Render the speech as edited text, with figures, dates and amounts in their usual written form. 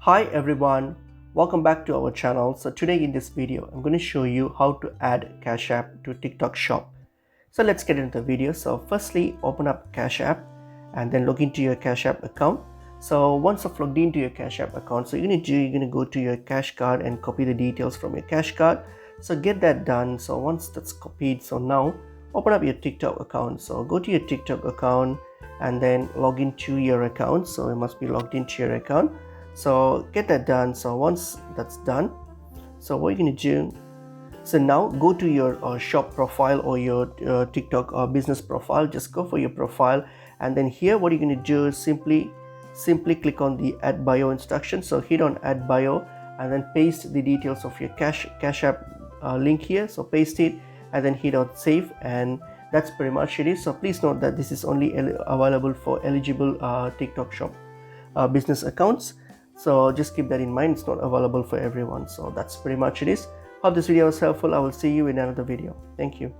Hi everyone, welcome back to our channel. So today in this video I'm going to show you how to add Cash App to TikTok Shop. So let's get into the video. So firstly open up Cash App and then log into your Cash App account. So once you've logged into your Cash App account, so you're going to go to your cash card and copy the details from your cash card. So get that done. So once that's copied, so now open up your TikTok account. So go to your TikTok account and then log into your account. So it must be logged into your account. So get that done. So once that's done, so what you're going to do, so now go to your shop profile or your TikTok business profile. Just go for your profile, and then here what you're going to do is simply click on the add bio instruction. So hit on add bio and then paste the details of your cash app link here. So paste it and then hit on save, and that's pretty much it is. So please note that this is only available for eligible TikTok shop business accounts. So just keep that in mind, it's not available for everyone. So that's pretty much it is. Hope this video was helpful. I will see you in another video. Thank you.